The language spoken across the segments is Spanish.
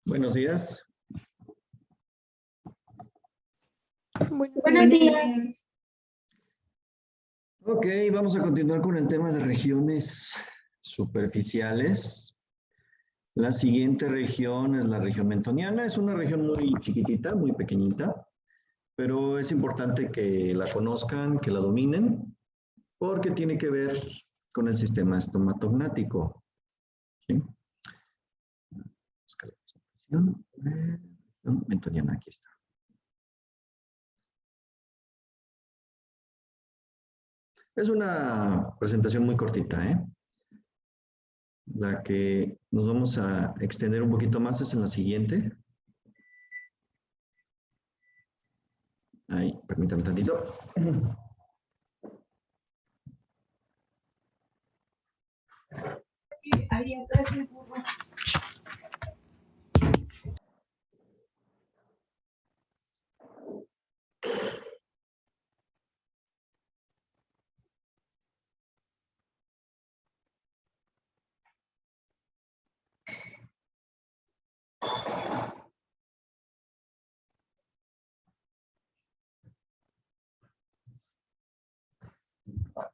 Buenos días. Buenos días. Ok, vamos a continuar con el tema de regiones superficiales. La siguiente región es la región mentoniana. Es una región muy chiquitita, muy pequeñita, pero es importante que la conozcan, que la dominen, porque tiene que ver con el sistema estomatognático. ¿Sí? Busca la presentación. Región mentoniana, aquí está. Es una presentación muy cortita, ¿eh? La que nos vamos a extender un poquito más es en la siguiente. Ahí, permítame tantito. Ahí atrás el burro.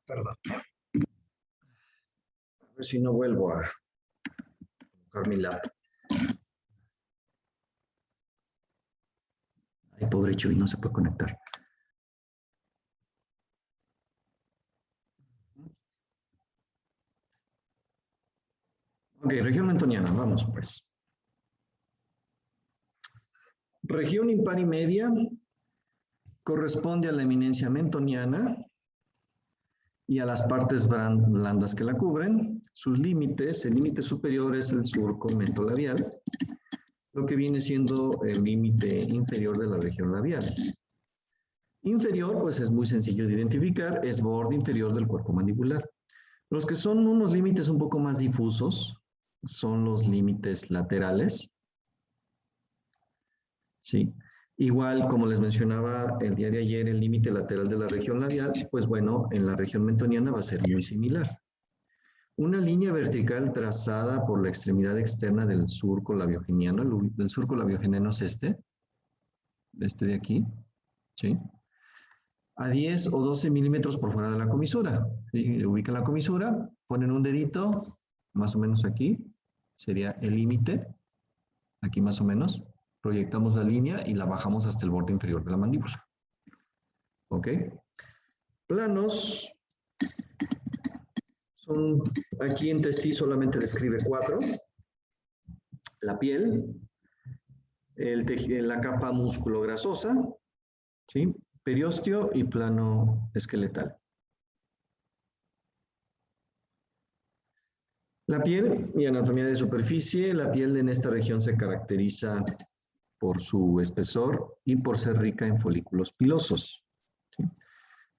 Perdón. A ver si no vuelvo a colocar mi laptop. Ay, pobre Chuy, no se puede conectar. Ok, región mentoniana, vamos pues. Región impar y media corresponde a la eminencia mentoniana y a las partes blandas que la cubren. Sus límites, el límite superior es el surco mentolabial, lo que viene siendo el límite inferior de la región labial. Inferior, pues es muy sencillo de identificar, es borde inferior del cuerpo mandibular. Los que son unos límites un poco más difusos son los límites laterales. ¿Sí? Igual, como les mencionaba el día de ayer, el límite lateral de la región labial, pues bueno, en la región mentoniana va a ser muy similar. Una línea vertical trazada por la extremidad externa del surco labiogeniano, el surco labiogeniano es este de aquí, ¿sí? A 10 o 12 milímetros por fuera de la comisura. ¿Sí? Ubican la comisura, ponen un dedito, más o menos aquí, sería el límite, aquí más o menos, proyectamos la línea y la bajamos hasta el borde inferior de la mandíbula. ¿Ok? Planos, son, aquí en Testí solamente describe 4. La piel, la capa músculo-grasosa, ¿sí? Periósteo y plano esqueletal. La piel y anatomía de superficie. La piel en esta región se caracteriza por su espesor y por ser rica en folículos pilosos. ¿Sí?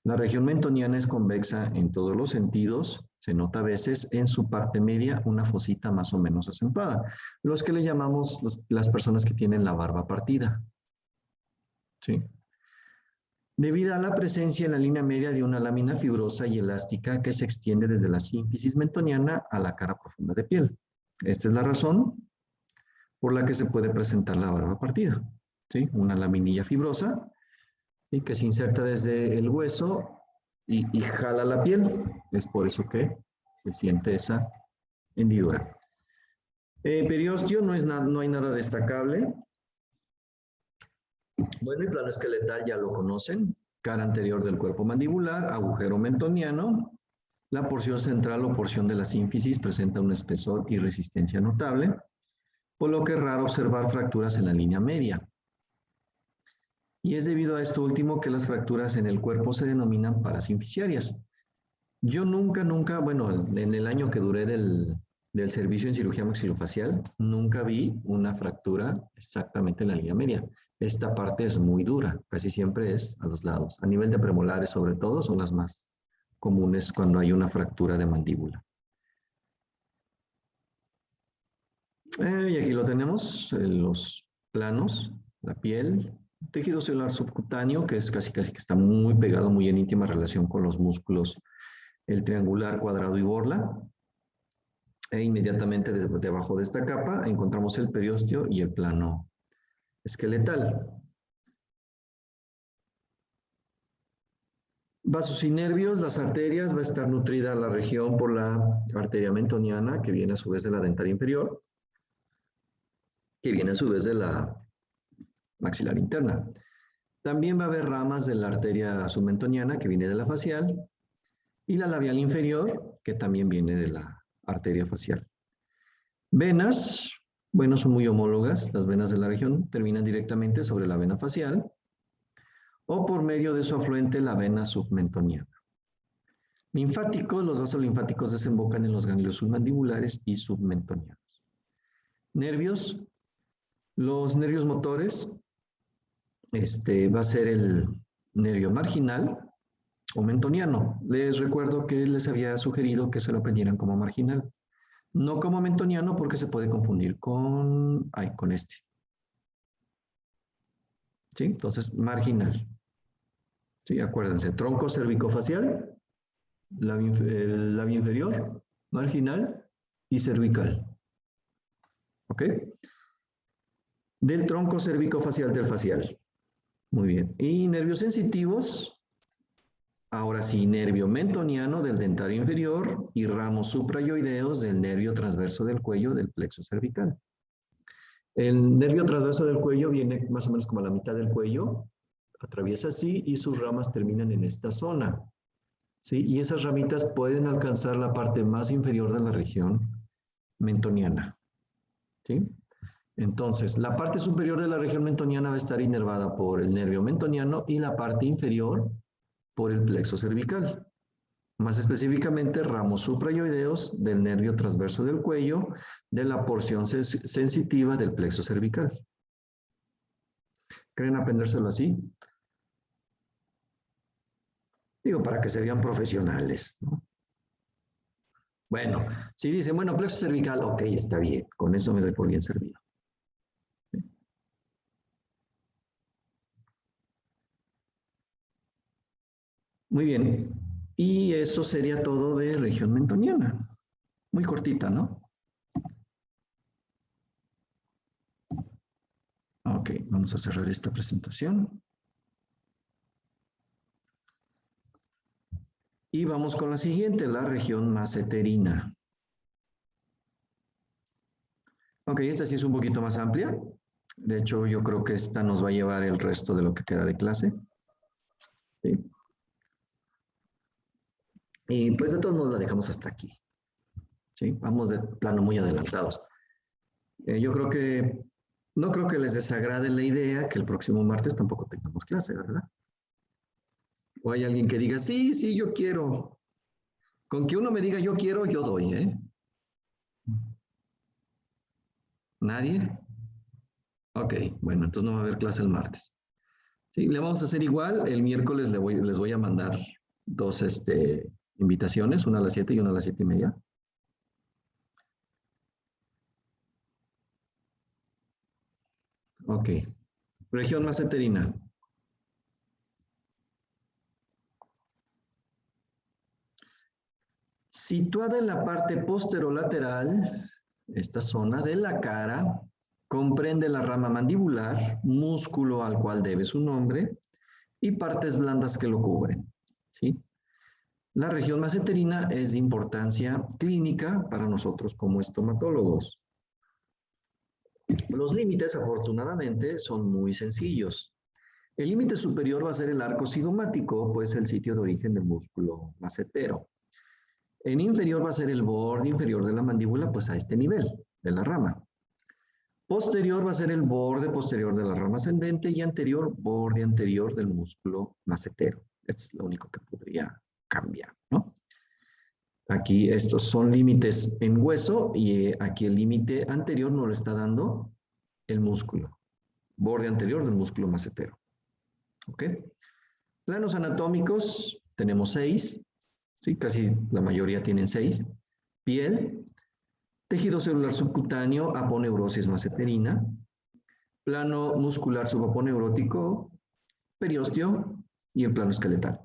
La región mentoniana es convexa en todos los sentidos. Se nota a veces en su parte media una fosita más o menos acentuada. Los que le llamamos las personas que tienen la barba partida. ¿Sí? Debido a la presencia en la línea media de una lámina fibrosa y elástica que se extiende desde la sínfisis mentoniana a la cara profunda de piel. Esta es la razón por la que se puede presentar la barba partida. ¿Sí? Una laminilla fibrosa y que se inserta desde el hueso y jala la piel. Es por eso que se siente esa hendidura. Periósteo no hay nada destacable. Bueno, el plano esqueletal ya lo conocen. Cara anterior del cuerpo mandibular, agujero mentoniano. La porción central o porción de la sínfisis presenta un espesor y resistencia notable, por lo que es raro observar fracturas en la línea media. Y es debido a esto último que las fracturas en el cuerpo se denominan parasinficiarias. Yo nunca, bueno, en el año que duré del servicio en cirugía maxilofacial, nunca vi una fractura exactamente en la línea media. Esta parte es muy dura, casi siempre es a los lados. A nivel de premolares, sobre todo, son las más comunes cuando hay una fractura de mandíbula. Y aquí lo tenemos, los planos, la piel, tejido celular subcutáneo, que es casi que está muy pegado, muy en íntima relación con los músculos, el triangular, cuadrado y borla. E inmediatamente debajo de esta capa encontramos el periósteo y el plano esqueletal. Vasos y nervios, las arterias, va a estar nutrida la región por la arteria mentoniana, que viene a su vez de la dentaria inferior, que viene a su vez de la maxilar interna. También va a haber ramas de la arteria submentoniana, que viene de la facial, y la labial inferior, que también viene de la arteria facial. Venas, bueno, son muy homólogas. Las venas de la región terminan directamente sobre la vena facial o por medio de su afluente, la vena submentoniana. Linfáticos, los vasos linfáticos desembocan en los ganglios submandibulares y submentonianos. Nervios, los nervios motores, va a ser el nervio marginal o mentoniano. Les recuerdo que les había sugerido que se lo aprendieran como marginal. No como mentoniano porque se puede confundir con este. ¿Sí? Entonces, marginal. ¿Sí? Acuérdense, tronco cervicofacial, labio inferior, marginal y cervical. ¿Ok? Del tronco cervicofacial del facial. Muy bien. Y nervios sensitivos, ahora sí, nervio mentoniano del dentario inferior y ramos suprayoideos del nervio transverso del cuello del plexo cervical. El nervio transverso del cuello viene más o menos como a la mitad del cuello, atraviesa así y sus ramas terminan en esta zona. ¿Sí? Y esas ramitas pueden alcanzar la parte más inferior de la región mentoniana. ¿Sí? Entonces, la parte superior de la región mentoniana va a estar inervada por el nervio mentoniano y la parte inferior por el plexo cervical. Más específicamente, ramos suprayoideos del nervio transverso del cuello de la porción sensitiva del plexo cervical. ¿Creen aprendérselo así? Digo, para que se vean profesionales, ¿no? Bueno, si dicen, bueno, plexo cervical, ok, está bien, con eso me doy por bien servido. Muy bien, y eso sería todo de región mentoniana. Muy cortita, ¿no? Ok, vamos a cerrar esta presentación. Y vamos con la siguiente, la región maceterina. Ok, esta sí es un poquito más amplia. De hecho, yo creo que esta nos va a llevar el resto de lo que queda de clase. ¿Sí? Y pues de todos modos la dejamos hasta aquí. ¿Sí? Vamos de plano muy adelantados. Yo creo que, no creo que les desagrade la idea que el próximo martes tampoco tengamos clase, ¿verdad? O hay alguien que diga, sí, sí, yo quiero. Con que uno me diga yo quiero, yo doy, ¿eh? ¿Nadie? Ok, bueno, entonces no va a haber clase el martes. Sí, le vamos a hacer igual. El miércoles les voy a mandar dos invitaciones, una a las 7 y una a las 7:30. Ok. Región maceterina. Situada en la parte posterolateral, esta zona de la cara, comprende la rama mandibular, músculo al cual debe su nombre, y partes blandas que lo cubren. ¿Sí? La región maceterina es de importancia clínica para nosotros como estomatólogos. Los límites, afortunadamente, son muy sencillos. El límite superior va a ser el arco cigomático, pues el sitio de origen del músculo macetero. En inferior va a ser el borde inferior de la mandíbula, pues a este nivel de la rama. Posterior va a ser el borde posterior de la rama ascendente y anterior, borde anterior del músculo macetero. Esto es lo único que podría cambiar, ¿no? Aquí estos son límites en hueso y aquí el límite anterior nos lo está dando el músculo. Borde anterior del músculo macetero. ¿Ok? Planos anatómicos, tenemos 6. ¿Sí? Casi la mayoría tienen 6. Piel, tejido celular subcutáneo, aponeurosis maceterina, plano muscular subaponeurótico, periósteo y el plano esqueletal.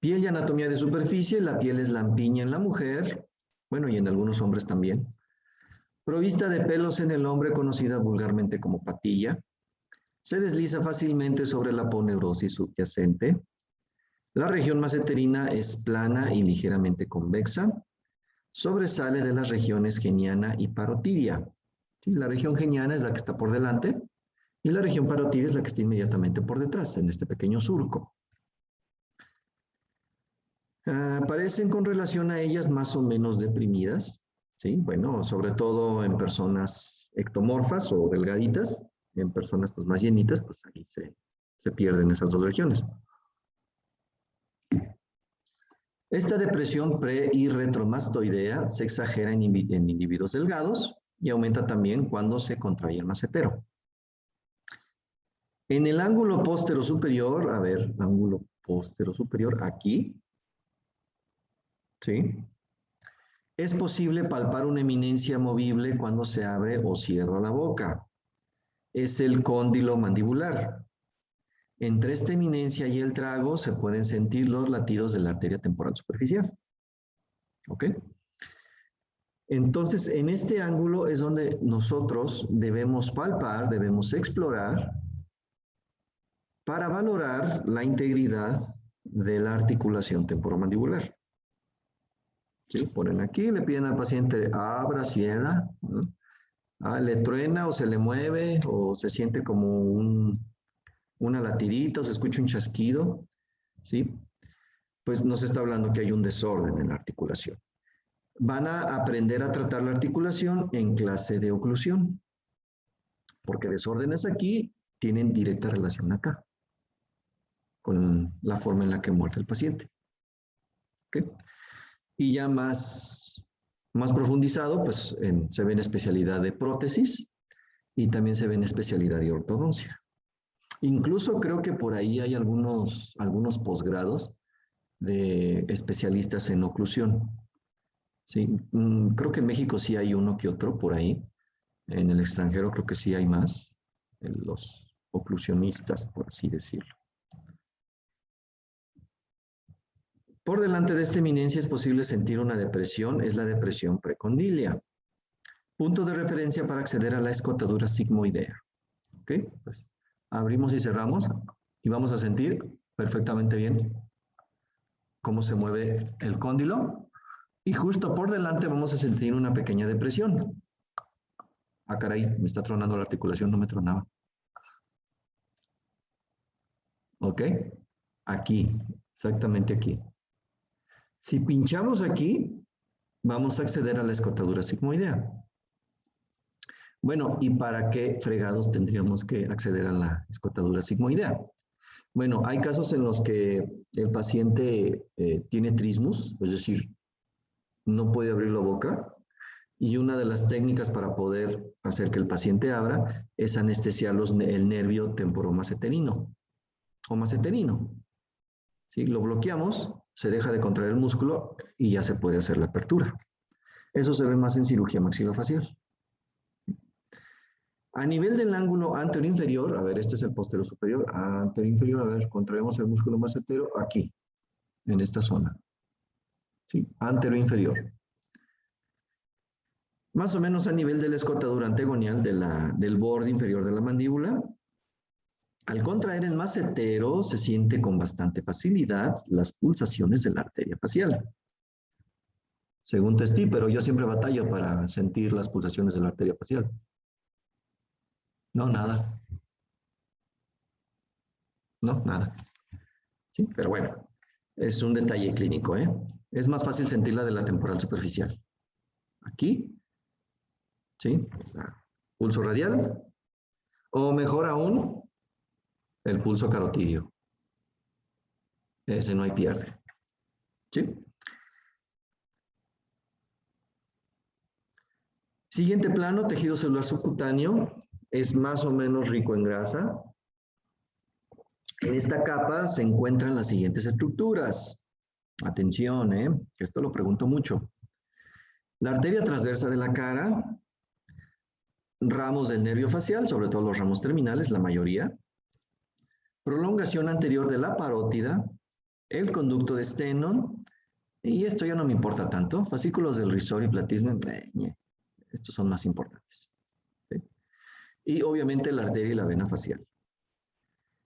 Piel y anatomía de superficie. La piel es lampiña en la mujer, bueno, y en algunos hombres también. Provista de pelos en el hombre, conocida vulgarmente como patilla. Se desliza fácilmente sobre la aponeurosis subyacente. La región maseterina es plana y ligeramente convexa. Sobresale de las regiones geniana y parotidia. ¿Sí? La región geniana es la que está por delante y la región parotidia es la que está inmediatamente por detrás, en este pequeño surco. Aparecen con relación a ellas más o menos deprimidas, ¿sí? Bueno, sobre todo en personas ectomorfas o delgaditas, en personas pues, más llenitas, pues ahí se pierden esas dos regiones. Esta depresión pre- y retromastoidea se exagera en individuos delgados y aumenta también cuando se contrae el macetero. En el ángulo póstero superior, a ver, ángulo póstero superior, aquí, ¿sí? Es posible palpar una eminencia movible cuando se abre o cierra la boca. Es el cóndilo mandibular. Entre esta eminencia y el trago se pueden sentir los latidos de la arteria temporal superficial. ¿Ok? Entonces, en este ángulo es donde nosotros debemos palpar, debemos explorar para valorar la integridad de la articulación temporomandibular. ¿Sí? Ponen aquí, le piden al paciente, abra, cierra, ¿no? Le truena o se le mueve o se siente como una latidita o se escucha un chasquido, ¿sí? Pues nos está hablando que hay un desorden en la articulación. Van a aprender a tratar la articulación en clase de oclusión, porque desórdenes aquí tienen directa relación acá, con la forma en la que muerde el paciente. ¿Okay? Y ya más profundizado, pues se ve en especialidad de prótesis y también se ve en especialidad de ortodoncia. Incluso creo que por ahí hay algunos posgrados de especialistas en oclusión. Sí, creo que en México sí hay uno que otro por ahí. En el extranjero creo que sí hay más, los oclusionistas, por así decirlo. Por delante de esta eminencia es posible sentir una depresión, es la depresión precondilia. Punto de referencia para acceder a la escotadura sigmoidea. ¿Ok? Pues abrimos y cerramos y vamos a sentir perfectamente bien cómo se mueve el cóndilo. Y justo por delante vamos a sentir una pequeña depresión. Ah, caray, me está tronando la articulación, no me tronaba. ¿Ok? Aquí, exactamente aquí. Si pinchamos aquí, vamos a acceder a la escotadura sigmoidea. Bueno, ¿y para qué fregados tendríamos que acceder a la escotadura sigmoidea? Bueno, hay casos en los que el paciente tiene trismus, es decir, no puede abrir la boca, y una de las técnicas para poder hacer que el paciente abra es anestesiar el nervio temporomaceterino o maceterino. ¿Sí? Lo bloqueamos, se deja de contraer el músculo y ya se puede hacer la apertura. Eso se ve más en cirugía maxilofacial. A nivel del ángulo anterior-inferior, a ver, este es el posterior superior, anterior-inferior, a ver, contraemos el músculo macetero aquí, en esta zona. ¿Sí? Anterior-inferior. Más o menos a nivel de la escotadura antegonial del borde inferior de la mandíbula. Al contraer el macetero, se siente con bastante facilidad las pulsaciones de la arteria facial. Según Testí, pero yo siempre batallo para sentir las pulsaciones de la arteria facial. No, nada. No, nada. Sí, pero bueno, es un detalle clínico, ¿eh? Es más fácil sentir la de la temporal superficial. Aquí, ¿sí? Pulso radial. O mejor aún, el pulso carotidio. Ese no hay pierde. ¿Sí? Siguiente plano, tejido celular subcutáneo. Es más o menos rico en grasa. En esta capa se encuentran las siguientes estructuras. Atención, que esto lo pregunto mucho. La arteria transversa de la cara, ramos del nervio facial, sobre todo los ramos terminales, la mayoría. Prolongación anterior de la parótida, el conducto de Stennon, y esto ya no me importa tanto, fascículos del risor y platismo, estos son más importantes. ¿Sí? Y obviamente la arteria y la vena facial.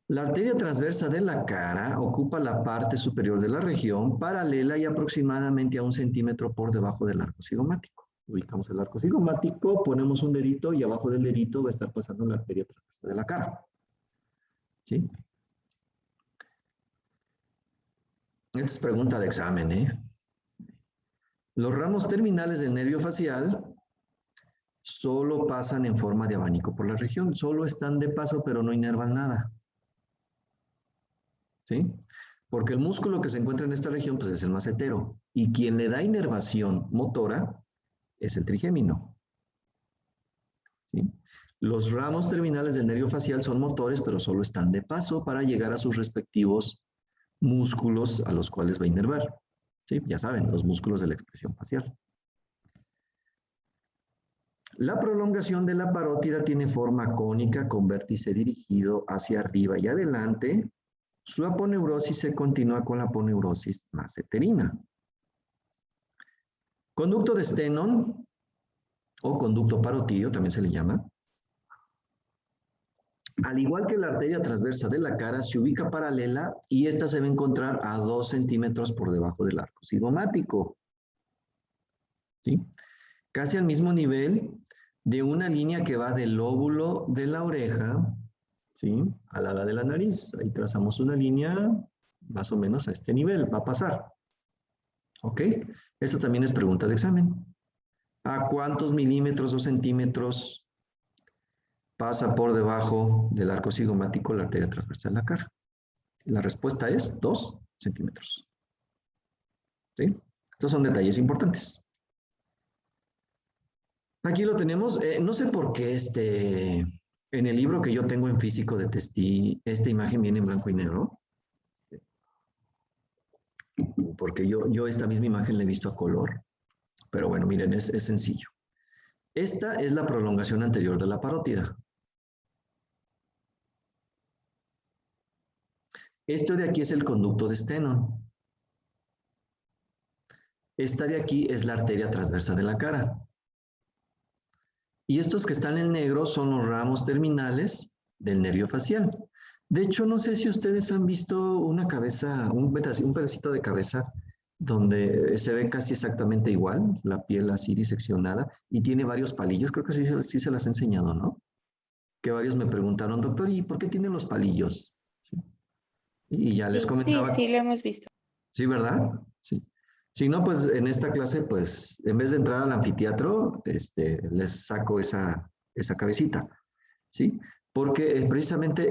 La arteria transversa de la cara ocupa la parte superior de la región, paralela y aproximadamente a 1 centímetro por debajo del arco cigomático. Ubicamos el arco cigomático, ponemos un dedito y abajo del dedito va a estar pasando la arteria transversa de la cara. ¿Sí? Esta es pregunta de examen, ¿eh? Los ramos terminales del nervio facial solo pasan en forma de abanico por la región, solo están de paso pero no inervan nada. ¿Sí? Porque el músculo que se encuentra en esta región pues, es el macetero, y quien le da inervación motora es el trigémino. ¿Sí? Los ramos terminales del nervio facial son motores, pero solo están de paso para llegar a sus respectivos músculos a los cuales va a inervar. ¿Sí? Ya saben, los músculos de la expresión facial. La prolongación de la parótida tiene forma cónica con vértice dirigido hacia arriba y adelante. Su aponeurosis se continúa con la aponeurosis maceterina. Conducto de Stennon, o conducto parotídeo, también se le llama. Al igual que la arteria transversa de la cara, se ubica paralela y esta se va a encontrar a 2 centímetros por debajo del arco cigomático. ¿Sí? Casi al mismo nivel de una línea que va del lóbulo de la oreja, ¿sí? Al ala de la nariz. Ahí trazamos una línea más o menos a este nivel, va a pasar. ¿Ok? Esto también es pregunta de examen. ¿A cuántos milímetros o centímetros pasa por debajo del arco cigomático la arteria transversal de la cara? La respuesta es 2 centímetros. ¿Sí? Estos son detalles importantes. Aquí lo tenemos. No sé por qué en el libro que yo tengo en físico de Testí, esta imagen viene en blanco y negro. Porque yo esta misma imagen la he visto a color. Pero bueno, miren, es sencillo. Esta es la prolongación anterior de la parótida. Esto de aquí es el conducto de Stennon. Esta de aquí es la arteria transversa de la cara. Y estos que están en negro son los ramos terminales del nervio facial. De hecho, no sé si ustedes han visto una cabeza, un pedacito de cabeza donde se ve casi exactamente igual, la piel así diseccionada, y tiene varios palillos. Creo que sí se las he enseñado, ¿no? Que varios me preguntaron, doctor, ¿y por qué tienen los palillos? ¿Sí? Y ya les comentaba. Sí, lo hemos visto. Sí, ¿verdad? Sí. Si no, pues en esta clase, pues en vez de entrar al anfiteatro, les saco esa cabecita, ¿sí? Porque precisamente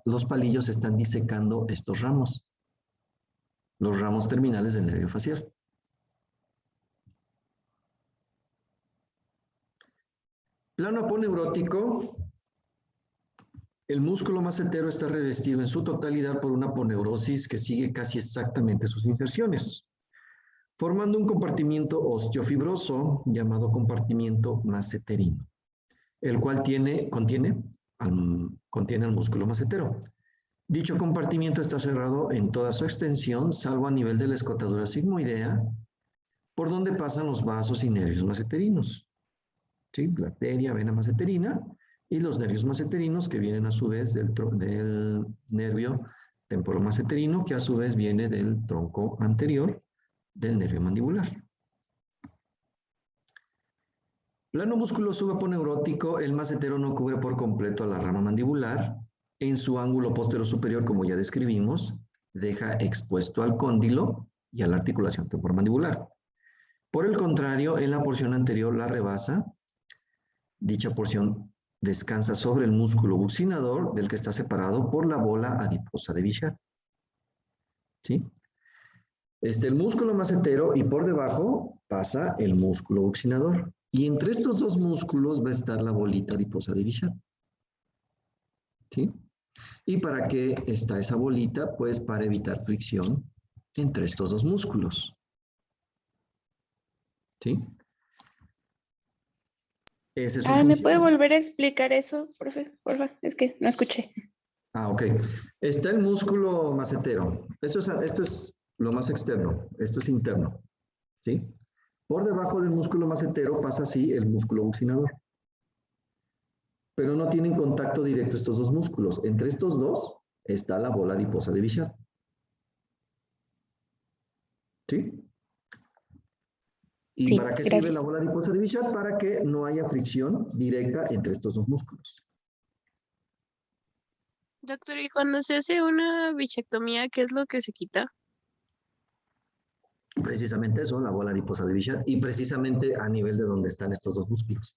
los palillos están disecando estos ramos, los ramos terminales del nervio facial. Plano aponeurótico. El músculo macetero está revestido en su totalidad por una aponeurosis que sigue casi exactamente sus inserciones, formando un compartimiento osteofibroso llamado compartimiento maceterino, el cual contiene al músculo macetero. Dicho compartimiento está cerrado en toda su extensión, salvo a nivel de la escotadura sigmoidea, por donde pasan los vasos y nervios maceterinos. ¿Sí? La arteria, vena maceterina, y los nervios maceterinos que vienen a su vez del nervio temporomaceterino, que a su vez viene del tronco anterior del nervio mandibular. Plano músculo subaponeurótico, el macetero no cubre por completo a la rama mandibular. En su ángulo posterior superior, como ya describimos, deja expuesto al cóndilo y a la articulación temporomandibular. Por el contrario, en la porción anterior la rebasa. Dicha porción descansa sobre el músculo buccinador, del que está separado por la bola adiposa de Bichat. ¿Sí? El músculo macetero, y por debajo pasa el músculo buccinador. Y entre estos dos músculos va a estar la bolita adiposa de Bichat. ¿Sí? ¿Y para qué está esa bolita? Pues para evitar fricción entre estos dos músculos. ¿Sí? ¿Me puede volver a explicar eso, profe? Porfa, es que no escuché. Ah, ok. Está el músculo macetero. Esto es lo más externo, esto es interno, ¿sí? Por debajo del músculo macetero pasa así el músculo buccinador. Pero no tienen contacto directo estos dos músculos. Entre estos dos está la bola adiposa de Bichat. ¿Sí? ¿Y Sí, para qué sirve la gracias. bola adiposa de Bichat? Para que no haya fricción directa entre estos dos músculos. Doctor, y cuando se hace una bichectomía, ¿qué es lo que se quita? Precisamente eso, la bola adiposa de Bichat, y precisamente a nivel de donde están estos dos músculos.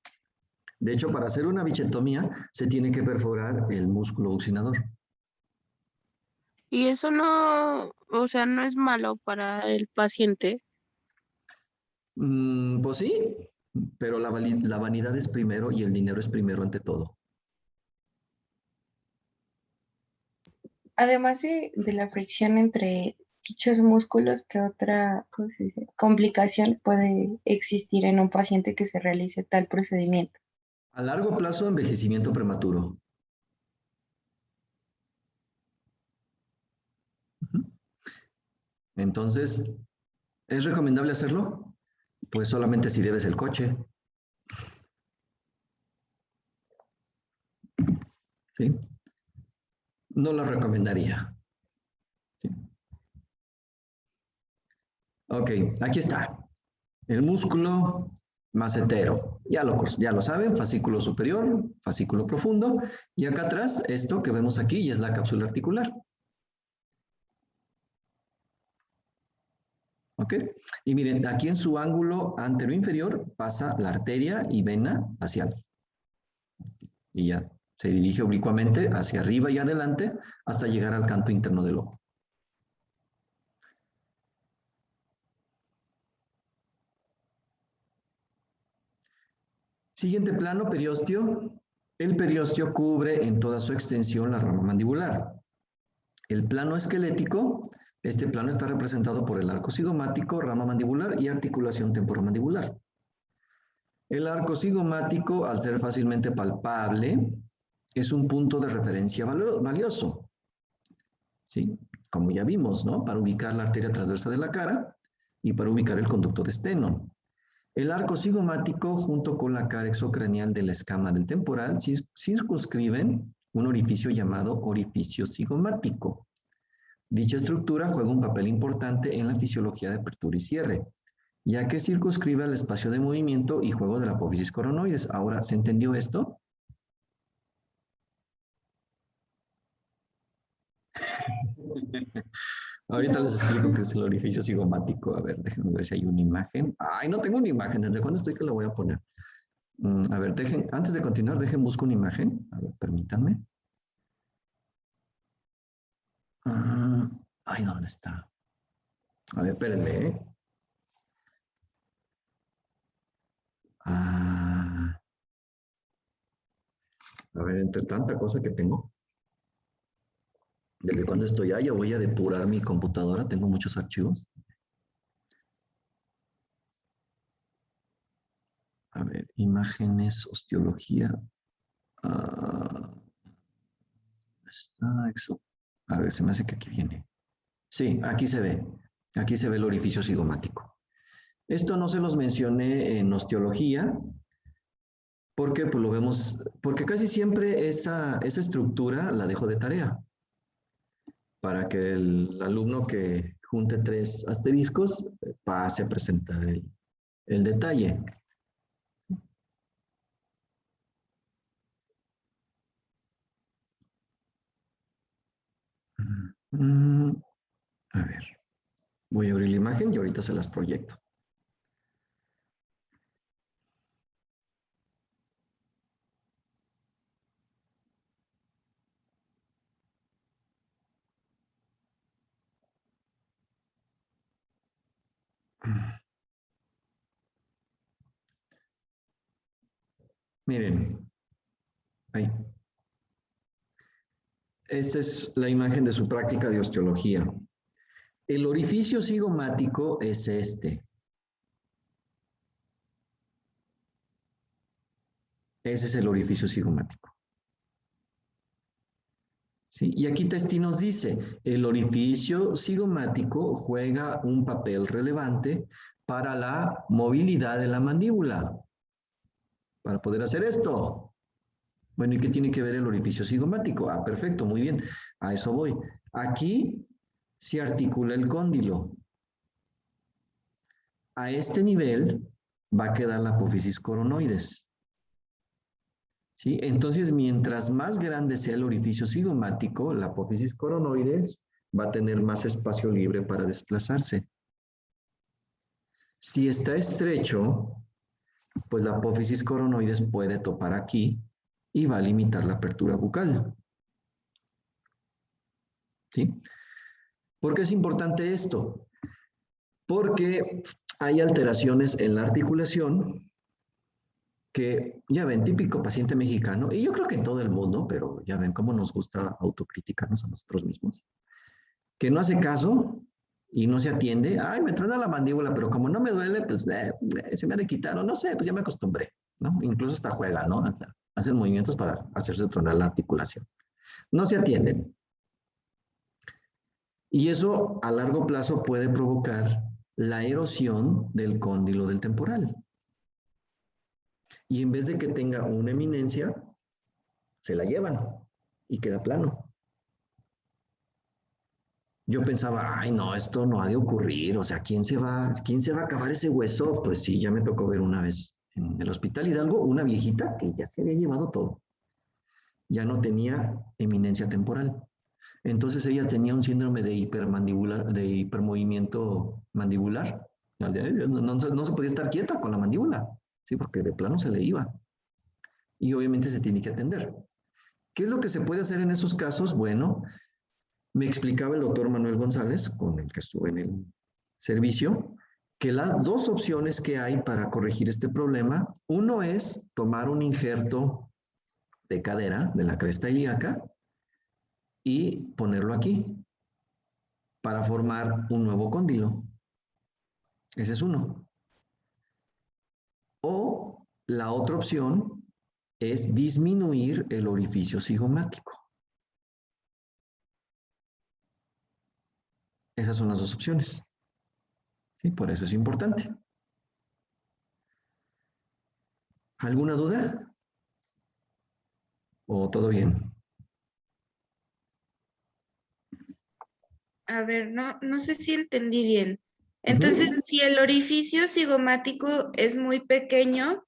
De hecho, para hacer una bichectomía se tiene que perforar el músculo buccinador. Y eso no, o sea, no es malo para el paciente. Pues sí, pero la vanidad es primero y el dinero es primero ante todo. Además de la fricción entre dichos músculos, ¿qué otra, cómo se dice, complicación puede existir en un paciente que se realice tal procedimiento? A largo plazo, envejecimiento prematuro. Entonces, ¿es recomendable hacerlo? Pues solamente si debes el coche, ¿sí? No lo recomendaría. ¿Sí? Ok, aquí está. El músculo macetero. Ya lo saben, fascículo superior, fascículo profundo. Y acá atrás, esto que vemos aquí, y es la cápsula articular. ¿Ok? Y miren, aquí en su ángulo anteroinferior pasa la arteria y vena facial. Y ya se dirige oblicuamente hacia arriba y adelante hasta llegar al canto interno del ojo. Siguiente plano, periósteo. El periósteo cubre en toda su extensión la rama mandibular. El plano esquelético, este plano está representado por el arco cigomático, rama mandibular y articulación temporomandibular. El arco cigomático, al ser fácilmente palpable, es un punto de referencia valioso, ¿sí? Como ya vimos, ¿no? Para ubicar la arteria transversa de la cara y para ubicar el conducto de esteno. El arco cigomático, junto con la cara exocranial de la escama del temporal, circunscriben un orificio llamado orificio cigomático. Dicha estructura juega un papel importante en la fisiología de apertura y cierre, ya que circunscribe al espacio de movimiento y juego de la apófisis coronoides. Ahora, ¿se entendió esto? Ahorita les explico qué es el orificio cigomático. A ver, déjenme ver si hay una imagen. Ay, no tengo una imagen. ¿Desde cuándo estoy que la voy a poner? A ver, antes de continuar, busco una imagen. A ver, permítanme. Ay, ¿dónde está? A ver, espérenme, ¿eh? Ah, a ver, entre tanta cosa que tengo. ¿Desde cuándo estoy allá? Voy a depurar mi computadora. Tengo muchos archivos. A ver, imágenes, osteología. Ah, está exo. A ver, se me hace que aquí viene. Sí, aquí se ve. Aquí se ve el orificio cigomático. Esto no se los mencioné en osteología, porque pues lo vemos, porque casi siempre esa estructura la dejo de tarea, para que el alumno que junte 3 asteriscos pase a presentar el detalle. A ver, voy a abrir la imagen y ahorita se las proyecto. Miren, ahí. Esta es la imagen de su práctica de osteología. El orificio cigomático es este. Ese es el orificio cigomático. ¿sí? Y aquí Testi nos dice, el orificio cigomático juega un papel relevante para la movilidad de la mandíbula. Para poder hacer esto. Bueno, ¿y qué tiene que ver el orificio cigomático? Ah, perfecto, muy bien. A eso voy. Aquí se articula el cóndilo. A este nivel va a quedar la apófisis coronoides. ¿Sí? Entonces, mientras más grande sea el orificio cigomático, la apófisis coronoides va a tener más espacio libre para desplazarse. Si está estrecho, pues la apófisis coronoides puede topar aquí y va a limitar la apertura bucal. ¿Sí? ¿Por qué es importante esto? Porque hay alteraciones en la articulación que, ya ven, típico paciente mexicano, y yo creo que en todo el mundo, pero ya ven cómo nos gusta autocriticarnos a nosotros mismos, que no hace caso y no se atiende. Ay, me truena la mandíbula, pero como no me duele, pues se me ha de quitar, o no sé, pues ya me acostumbré, ¿no? Incluso hasta juega, ¿no? Hasta hacen movimientos para hacerse tronar la articulación. No se atienden. Y eso a largo plazo puede provocar la erosión del cóndilo del temporal. Y en vez de que tenga una eminencia, se la llevan y queda plano. Yo pensaba, ay, no, esto no ha de ocurrir, o sea, quién se va a acabar ese hueso? Pues sí, ya me tocó ver una vez en el Hospital Hidalgo una viejita que ya se había llevado todo. Ya no tenía eminencia temporal. Entonces ella tenía un síndrome de hipermandibular, de hipermovimiento mandibular. No se podía estar quieta con la mandíbula, sí, porque de plano se le iba. Y obviamente se tiene que atender. ¿Qué es lo que se puede hacer en esos casos? Bueno, me explicaba el doctor Manuel González, con el que estuve en el servicio, que las dos opciones que hay para corregir este problema, uno es tomar un injerto de cadera de la cresta ilíaca y ponerlo aquí para formar un nuevo cóndilo. Ese es uno. O la otra opción es disminuir el orificio cigomático. Esas son las dos opciones. ¿Sí? Por eso es importante. ¿Alguna duda? ¿O todo bien? A ver, no sé si entendí bien. Entonces, si el orificio cigomático es muy pequeño,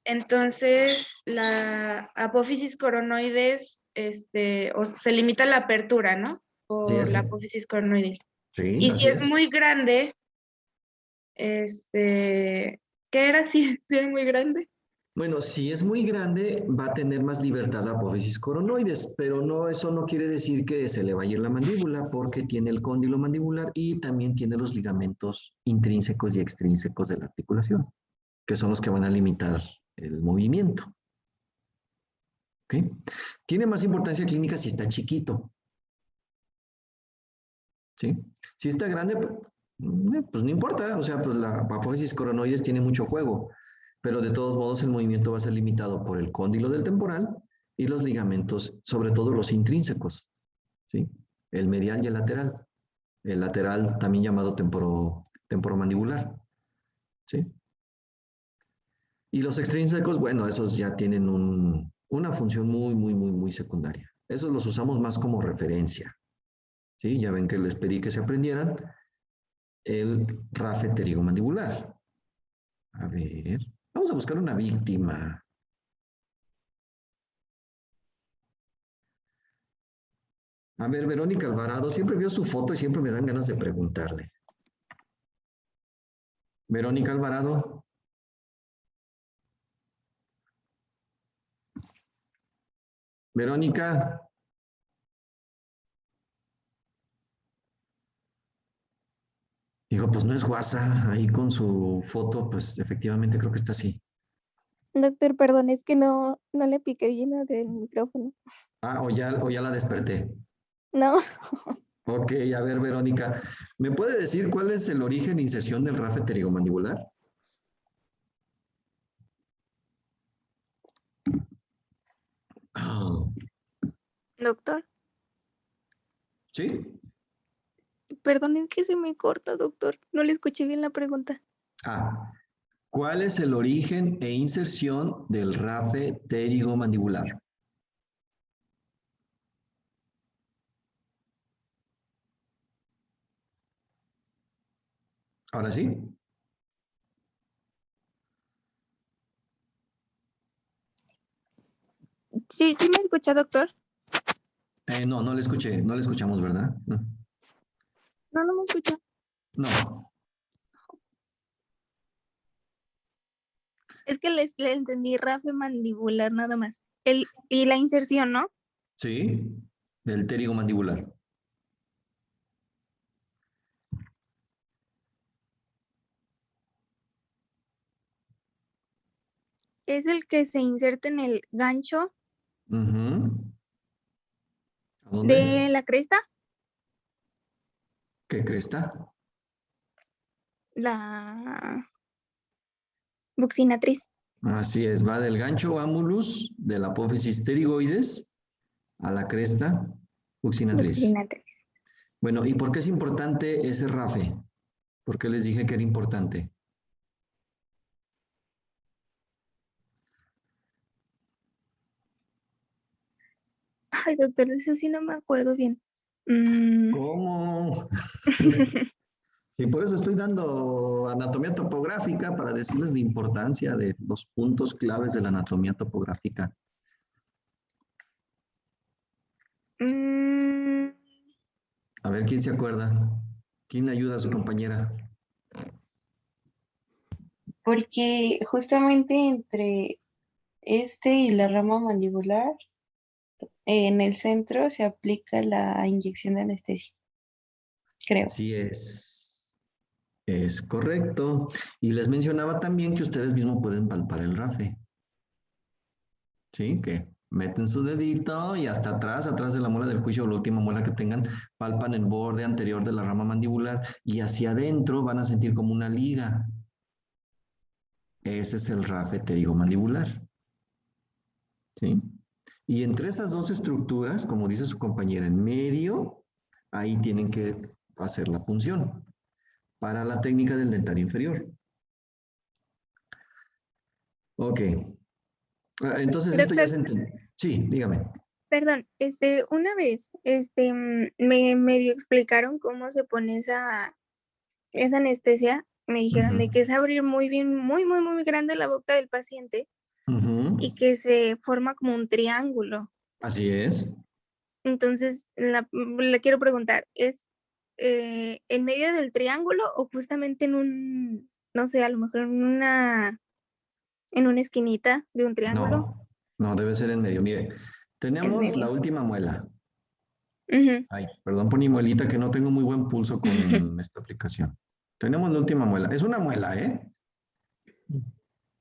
entonces la apófisis coronoides, se limita la apertura, ¿no? Sí, Por la apófisis coronoides. sí, Y si así es es. muy grande, ¿qué era si es muy grande? Bueno, si es muy grande, va a tener más libertad la apófisis coronoides, pero no, eso no quiere decir que se le vaya a ir la mandíbula, porque tiene el cóndilo mandibular y también tiene los ligamentos intrínsecos y extrínsecos de la articulación, que son los que van a limitar el movimiento. ¿Ok? Tiene más importancia clínica si está chiquito. ¿Sí? Si está grande, pues no importa, o sea, pues la apófisis coronoides tiene mucho juego, pero de todos modos el movimiento va a ser limitado por el cóndilo del temporal y los ligamentos, sobre todo los intrínsecos, ¿sí? El medial y el lateral también llamado temporomandibular, ¿sí? Y los extrínsecos, bueno, esos ya tienen una función muy secundaria. Esos los usamos más como referencia, ¿sí? Ya ven que les pedí que se aprendieran el RAF pterigomandibular. A ver, vamos a buscar una víctima. A ver, Verónica Alvarado, siempre veo su foto y siempre me dan ganas de preguntarle. Verónica Alvarado. Verónica. Dijo, pues no es guasa, ahí con su foto, pues efectivamente creo que está así. Doctor, perdón, es que no le piqué bien al del micrófono. Ah, o ya la desperté. No, Ok, a ver, Verónica, ¿me puede decir cuál es el origen e inserción del RAF pterigomandibular? Oh, doctor. ¿Sí? Perdón, es que se me corta, doctor. No le escuché bien la pregunta. Ah, ¿cuál es el origen e inserción del rafe pterigomandibular? Ahora sí. Sí, sí me escucha, doctor. No, no le escuché, no le escuchamos, ¿verdad? No, no me escucha. No. Es que le entendí rafe mandibular nada más. Y la inserción, ¿no? Sí, del pterigomandibular. Es el que se inserta en el gancho Ujú. ¿A de dónde? la cresta, ¿Qué cresta? la buccinatriz. Así es, va del gancho amulus de la apófisis pterigoides a la cresta buccinatriz. Buccinatriz. Bueno, ¿y por qué es importante ese rafe? ¿Por qué les dije que era importante? Ay, doctor, de eso sí no me acuerdo bien. Mm, ¿Cómo? Y por eso estoy dando anatomía topográfica para decirles la importancia de los puntos claves de la anatomía topográfica. mm, A ver quién se acuerda. ¿Quién le ayuda a su compañera? Porque justamente entre este y la rama mandibular, en el centro se aplica la inyección de anestesia, creo. Así es. Es correcto. Y les mencionaba también que ustedes mismos pueden palpar el rafe. ¿Sí? Que meten su dedito y hasta atrás, atrás de la muela del juicio o la última muela que tengan, palpan el borde anterior de la rama mandibular y hacia adentro van a sentir como una liga. Ese es el rafe pterigomandibular. ¿Sí? Y entre esas dos estructuras, como dice su compañera, en medio, ahí tienen que hacer la punción para la técnica del dentario inferior. Ok. Entonces esto ya doctor, se entiende. Sí, dígame. perdón, una vez, me medio explicaron cómo se pone esa anestesia. Me dijeron de Ujú, que es abrir muy bien, muy, muy, muy grande la boca del paciente y ujú. que se forma como un triángulo. Así es. Entonces, le quiero preguntar, ¿es en medio del triángulo o justamente en un, no sé, a lo mejor en una esquinita de un triángulo No, no, debe ser en medio. Mire, en tenemos la medio? última muela. Ujú. Ay, perdón por mi muelita que no tengo muy buen pulso con esta aplicación. Tenemos la última muela. Es una muela, ¿eh?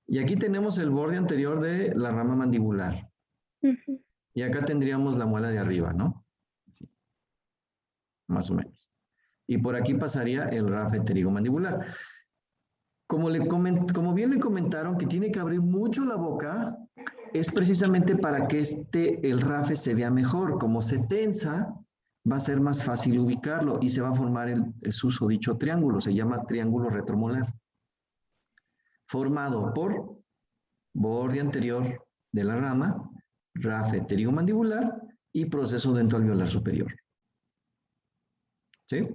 Y aquí tenemos el borde anterior de la rama mandibular. Ujú. Y acá tendríamos la muela de arriba, ¿no? Sí, más o menos. Y por aquí pasaría el rafe pterigomandibular. Como bien le comentaron que tiene que abrir mucho la boca, es precisamente para que el rafe se vea mejor. Como se tensa, va a ser más fácil ubicarlo y se va a formar el susodicho triángulo. Se llama triángulo retromolar. Formado por borde anterior de la rama, rafe pterigomandibular y proceso dentoalveolar superior. ¿Sí?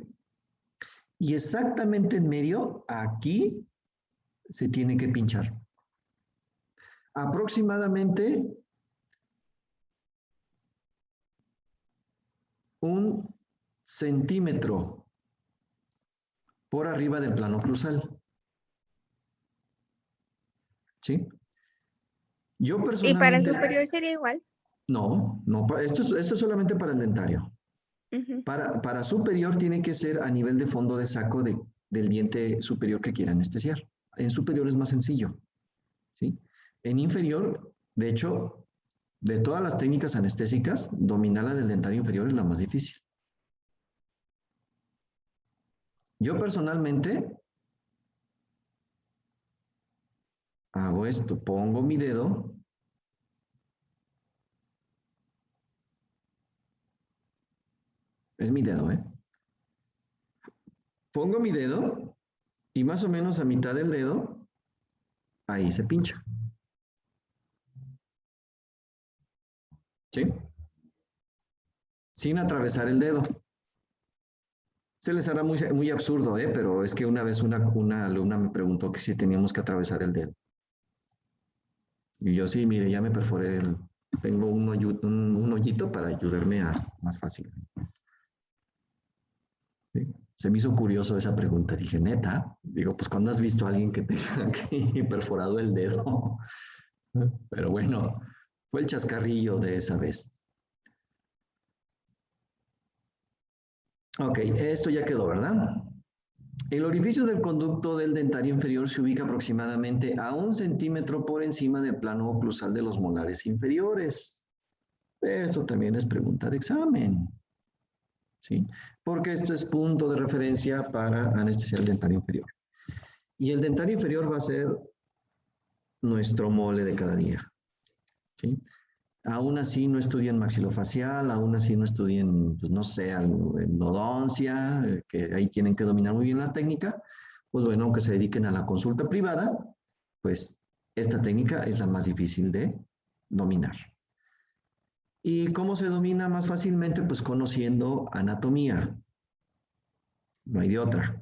Y exactamente en medio, aquí se tiene que pinchar. Aproximadamente un centímetro por arriba del plano cruzal. ¿Sí? Yo Y para el personalmente, superior sería igual. no, no, esto es solamente para el dentario. Ujú. Para superior tiene que ser a nivel de fondo de saco del diente superior que quiera anestesiar. En superior es más sencillo. ¿Sí? En inferior, de hecho, de todas las técnicas anestésicas, dominar la del dentario inferior es la más difícil. Yo personalmente hago esto, pongo mi dedo Es mi dedo, ¿eh? Pongo mi dedo y más o menos a mitad del dedo, ahí se pincha. ¿Sí? Sin atravesar el dedo. Se les hará muy absurdo, ¿eh? Pero es que una vez una alumna me preguntó que si teníamos que atravesar el dedo. Y yo sí, mire, ya me perforé tengo un hoyito para ayudarme a más fácil. ¿Sí? Se me hizo curioso esa pregunta. Dije, neta, digo, pues ¿cuándo has visto a alguien que tenga aquí perforado el dedo? Pero bueno, fue el chascarrillo de esa vez. Ok, esto ya quedó, ¿verdad? El orificio del conducto del dentario inferior se ubica aproximadamente a 1 centímetro por encima del plano oclusal de los molares inferiores. Esto también es pregunta de examen. ¿Sí? Porque esto es punto de referencia para anestesiar el dentario inferior. Y el dentario inferior va a ser nuestro mole de cada día. ¿Sí? Aún así no estudien maxilofacial, aún así no estudien, pues no sé, endodoncia, que ahí tienen que dominar muy bien la técnica. Pues bueno, aunque se dediquen a la consulta privada, pues esta técnica es la más difícil de dominar. ¿Y cómo se domina más fácilmente? Pues conociendo anatomía. No hay de otra.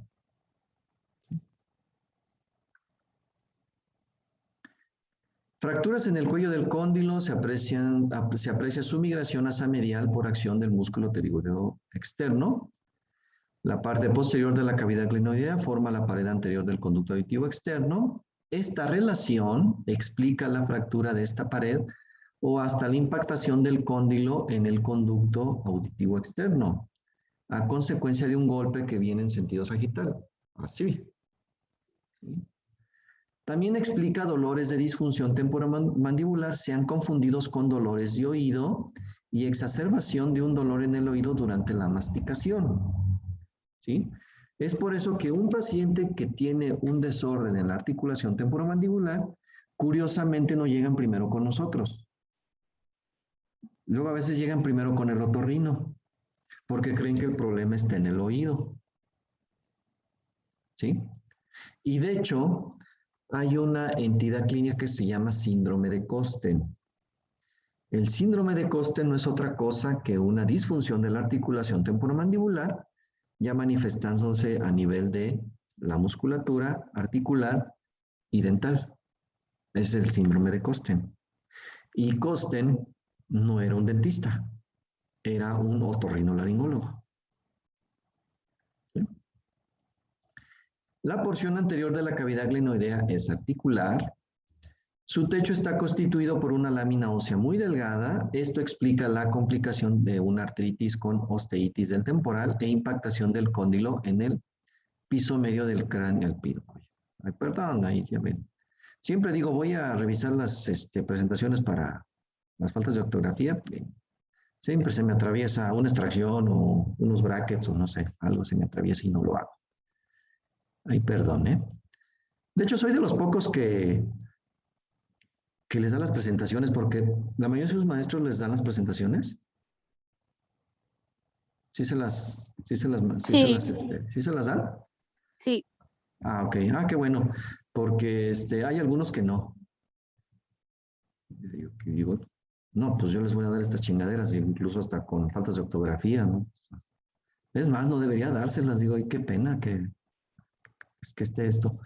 Fracturas en el cuello del cóndilo se aprecia su migración asamedial por acción del músculo pterigoideo externo. La parte posterior de la cavidad glenoidea forma la pared anterior del conducto auditivo externo. Esta relación explica la fractura de esta pared o hasta la impactación del cóndilo en el conducto auditivo externo, a consecuencia de un golpe que viene en sentido sagital. Así. ¿Sí? También explica dolores de disfunción temporomandibular sean confundidos con dolores de oído y exacerbación de un dolor en el oído durante la masticación. ¿Sí? Es por eso que un paciente que tiene un desorden en la articulación temporomandibular, curiosamente no llegan primero con nosotros. Luego a veces llegan primero con el otorrino, porque creen que el problema está en el oído. ¿Sí? Y de hecho, hay una entidad clínica que se llama síndrome de Kosten. El síndrome de Kosten no es otra cosa que una disfunción de la articulación temporomandibular, ya manifestándose a nivel de la musculatura articular y dental. Es el síndrome de Kosten. Y Kosten no era un dentista, era un otorrinolaringólogo. ¿Sí? La porción anterior de la cavidad glenoidea es articular. Su techo está constituido por una lámina ósea muy delgada. Esto explica la complicación de una artritis con osteitis del temporal e impactación del cóndilo en el piso medio del cráneo alpido. Ay, perdón, ahí ya ven. Siempre digo, voy a revisar las presentaciones para las faltas de ortografía. Siempre se me atraviesa una extracción o unos brackets o no sé, algo se me atraviesa y no lo hago. Ay, perdón, ¿eh? De hecho, soy de los pocos que les dan las presentaciones, porque la mayoría de sus maestros les dan las presentaciones. ¿Sí se las dan? Sí. Ah, ok. Ah, qué bueno. Porque hay algunos que no. Digo, no, pues yo les voy a dar estas chingaderas, incluso hasta con faltas de ortografía, ¿no? Es más, no debería dárselas. Digo, ay, qué pena que esté esto.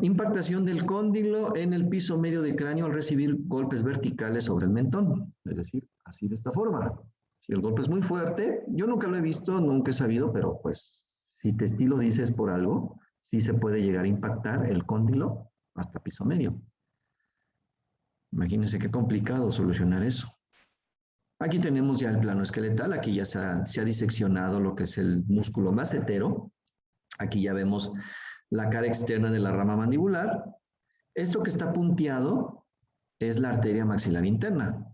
Impactación del cóndilo en el piso medio del cráneo al recibir golpes verticales sobre el mentón. Es decir, así de esta forma. Si el golpe es muy fuerte, yo nunca lo he visto, nunca he sabido, pero pues si Testi lo dices por algo, sí se puede llegar a impactar el cóndilo hasta piso medio. Imagínense qué complicado solucionar eso. Aquí tenemos ya el plano esqueletal, aquí ya se ha diseccionado lo que es el músculo macetero. Aquí ya vemos la cara externa de la rama mandibular. Esto que está punteado es la arteria maxilar interna.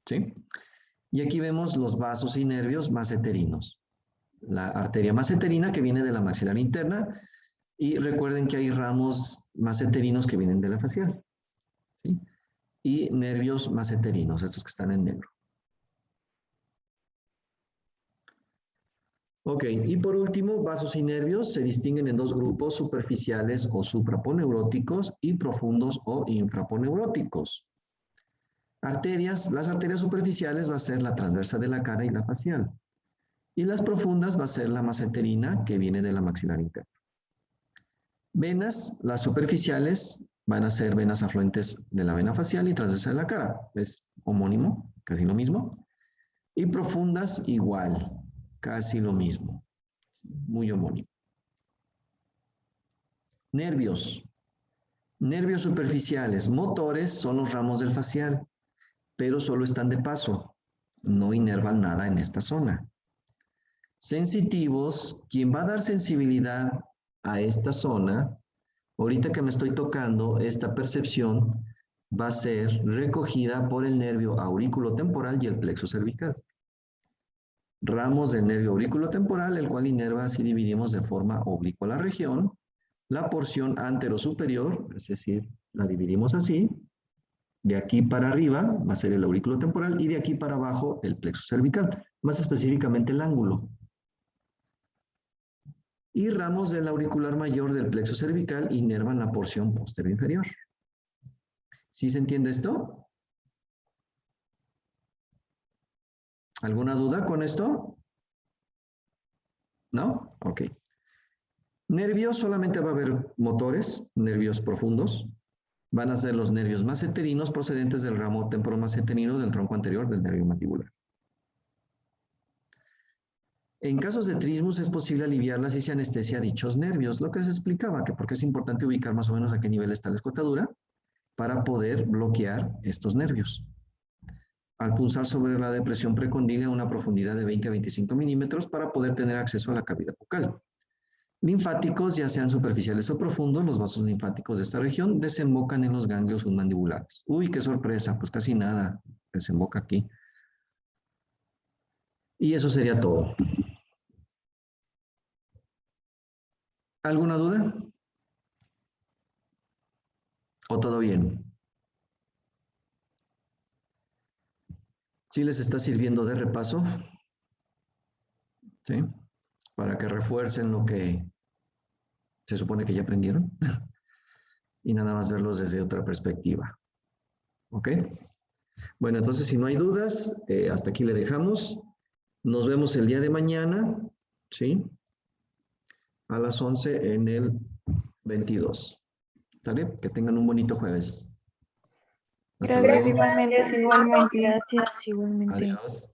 ¿Sí? Y aquí vemos los vasos y nervios maceterinos. La arteria maceterina que viene de la maxilar interna, y recuerden que hay ramos maceterinos que vienen de la facial. ¿Sí? Y nervios maceterinos, estos que están en negro. Ok, y por último, vasos y nervios se distinguen en dos grupos, superficiales o supraponeuróticos y profundos o infraponeuróticos. Arterias, las arterias superficiales va a ser la transversa de la cara y la facial. Y las profundas va a ser la maseterina, que viene de la maxilar interna. Venas, las superficiales van a ser venas afluentes de la vena facial y transversa de la cara. Es homónimo, casi lo mismo. Y profundas, igual, casi lo mismo. Muy homónimo. Nervios. Nervios superficiales. Motores son los ramos del facial, pero solo están de paso. No inervan nada en esta zona. Sensitivos, quien va a dar sensibilidad a esta zona, ahorita que me estoy tocando, esta percepción va a ser recogida por el nervio auriculotemporal y el plexo cervical. Ramos del nervio auriculotemporal, el cual inerva si dividimos de forma oblicua la región, la porción anterosuperior, es decir, la dividimos así, de aquí para arriba va a ser el auriculotemporal y de aquí para abajo el plexo cervical, más específicamente el ángulo. Y ramos del auricular mayor del plexo cervical inervan la porción posterior inferior. ¿Sí se entiende esto? ¿Alguna duda con esto? ¿No? Ok. Nervios, solamente va a haber motores, nervios profundos. Van a ser los nervios maseterinos procedentes del ramo temporomaseterino del tronco anterior del nervio mandibular. En casos de trismus es posible aliviarla si se anestesia dichos nervios, lo que se explicaba, que porque es importante ubicar más o menos a qué nivel está la escotadura para poder bloquear estos nervios. Al punzar sobre la depresión precondílea a una profundidad de 20 a 25 milímetros para poder tener acceso a la cavidad bucal. Linfáticos, ya sean superficiales o profundos, los vasos linfáticos de esta región desembocan en los ganglios submandibulares. Uy, qué sorpresa, pues casi nada desemboca aquí. Y eso sería todo. ¿Alguna duda? ¿O todo bien? ¿Sí les está sirviendo de repaso? ¿Sí? Para que refuercen lo que se supone que ya aprendieron. Y nada más verlos desde otra perspectiva. ¿Ok? Bueno, entonces si no hay dudas, hasta aquí le dejamos. Nos vemos el día de mañana, ¿sí? A las 11 en el 22. ¿Sale? Que tengan un bonito jueves. Hasta Gracias luego. igualmente. Igualmente. Gracias igualmente. Adiós.